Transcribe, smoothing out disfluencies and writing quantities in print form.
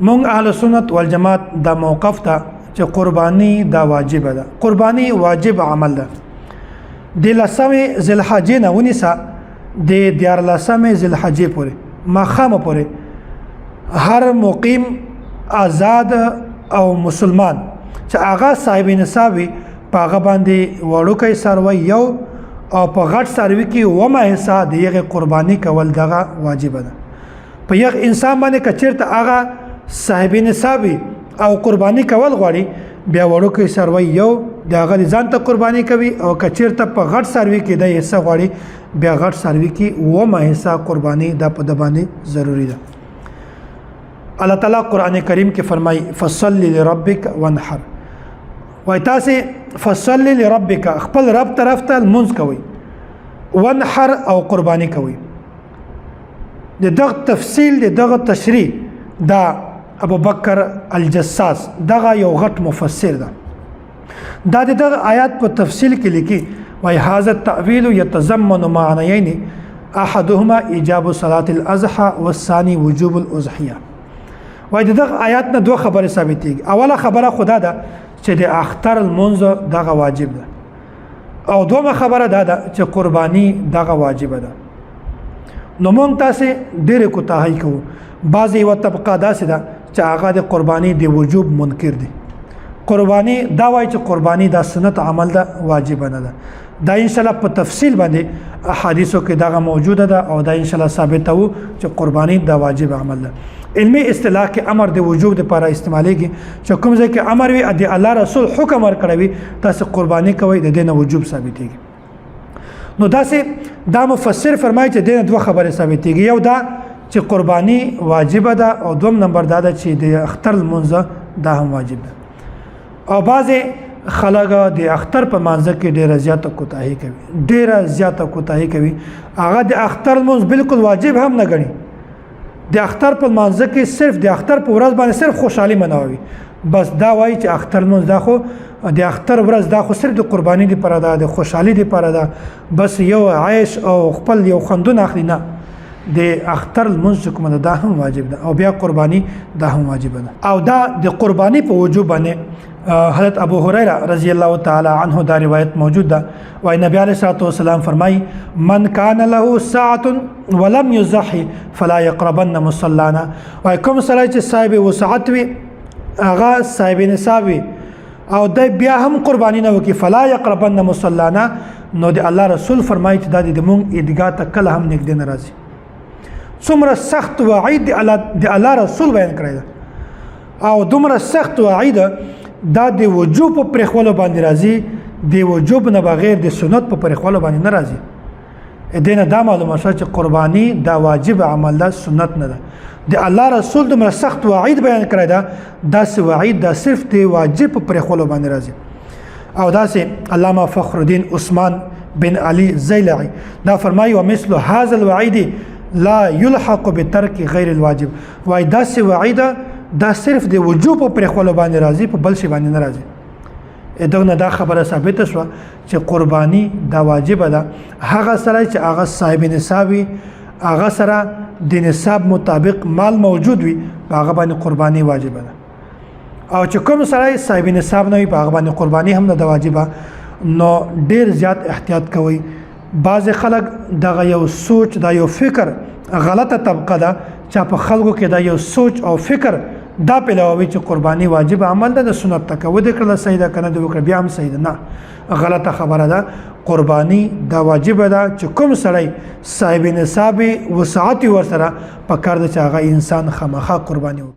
مونږ اهل سنت والجماعت دا موقف ته چې قرباني دا واجب ده. قرباني واجب عمل ده. د لسمې ذوالحجې نه ونیسه د 14مې ذوالحجې پورې ماښامه پورې هر مقیم آزاد او مسلمان چې هغه صاحب نصاب وي په هغه باندې وړوکی څاروی یو او په غټ څاروي کې اومه حصه د هغې قرباني کول دغه واجبه ده. په یو انسان باندې که چېرته هغه صاحب نصاب او قرباني کول غواړي بیا وړوکی څاروی یو د هغه د ځان ته قرباني کوي او که چېرته په غټ څاروي کې د حصه غواړي بیا غټ څاروي کې اومه حصه قرباني دا په د باندې ضروري ده. الله تعالی قرآن کریم کې فرمایي فصل لربک وانحر، وایي تاسې فصل لربک خپل رب طرف ته لمونځ کوئ، وانحر او قرباني کوئ. د دغه تفصیل د دغه تشریح دا ابو بکر الجساس دغه یو غټ مفسر ده. دا د دغه آیات په تفصیل کې لیکي وایي هذا التأویل یتضمن معنیین احدهما ایجاب صلاة الاضحى والثاني وجوب الاضحیه. وایي د دغه آیات نه دوه خبرې ثابتېږي. اوله خبره خدا ده چې د اختر لمونځ دغه واجب ده، او دومه خبره دا ده چې قرباني دغه واجبه ده. نو مونږ تاسې ډېرې کوتاهۍ کوو. بعضې یوه طبقه داسې ده چې هغه د قرباني د وجوب منکر دي. قرباني دا وایي چې قرباني دا سنت عمل ده، واجبه نه ده. دا انشاءالله په تفصیل باندې احادیثو کې دغه موجوده ده او دا انشاءالله ثابتوو چې قرباني دا واجب عمل ده. علمي اصطلاح کې امر د وجوب دپاره استعمالیږي چې کوم ځای کې امر وي د الله رسول حکم ورکړی وي تاسې قرباني کوئ، د دې نه وجوب ثابتېږي. نو داسې دا مفسر فرمایي چې د دې نه دوه خبرې ثابتېږي. یو دا چې قرباني واجبه ده او دوم نمبر دا ده چې د اختر لمونځ دا هم واجب ده. او بعضې خلک د اختر په مانځه کې ډېره زیاته کوتاهي کوي، ډېره زیاته کوتاهي کوي. هغه د اختر لمونځ بالکل واجب هم نه ګڼي. د اختر په مانځه کې صرف د اختر په ورځ باندې صرف خوشحالي مناوي، بس دا وایي چې اختر لمونځ دا خو د اختر ورځ دا خو صرف د قرباني دپاره ده، د خوشحالي دپاره ده، بس یو عیش او خپل یو خوندون اخلي. نه، د اختر لمونځ چې کومه ده دا هم واجب ده او بیا قرباني دا هم واجبه ده. او دا د قرباني په وجوب باندې حضرت ابو هريره رضی الله تعالی عنه دا روایت موجود ده. وایي نبی علیه الصلوة والسلام فرمایي من کان له ساعة ولم یضحي فلا یقربن مصلانا. وایي کوم سړی چې صاحب وسعت وي، هغه صاحب نصاب وي او د بیا هم قرباني نه وکړي فلا یقربن مصلانا، نو د الله رسول فرمایي چې دا د مونږ عیدګاه ته کله هم نږدې نه راځي. څومره سخت وعید د الله رسول بیان کړی ده او دومره سخت وعید دا د وجوب په پرېښولو باندې راځي، د وجوب نه بغیر د سنت په پرېښولو باندې نه راځي. دې نه دا معلومه شوه چې قرباني دا واجب عمل ده، سنت نه ده. د الله رسول دومره سخت وعید بیان کړی ده، داسې وعید دا صرف د واجب په پرېښولو باندې راځي. او داسې علامه فخر الدین عثمان بن علي زیلعي دا فرمایي ومثل هذا الوعید لا یلحق بترک غیر الواجب. وایي داسې وعیده دا صرف د وجوب په پرېښولو باندې راځي، په بل شي باندې نه راځي. دغه نه دا خبره ثابته شوه چې قرباني دا واجبه ده. هغه سړی چې هغه صاحب نصاب وي، هغه سره د نصاب مطابق مال موجود وي، په هغه باندې قرباني واجبه ده. او چې کوم سړی صاحب نصاب نه وي، په هغه باندې قرباني هم نه ده واجبه. نو ډېر زیات احتیاط کوئ. بعضې خلک دغه یو سوچ، دا یو فکر غلطه طبقه ده چې په خلکو کې دا یو سوچ او فکر دا پیلوي چې قرباني واجب عمل ده، د سنت تکه ودې کړله صحیح ده که نه دې وکړه بیا هم صحیح ده. نه، غلطه خبره ده. قرباني دا واجبه ده چې کوم سړی صاحب نصاب وسعت ورسره پکار ده چې هغه انسان خامخا قرباني وکړي.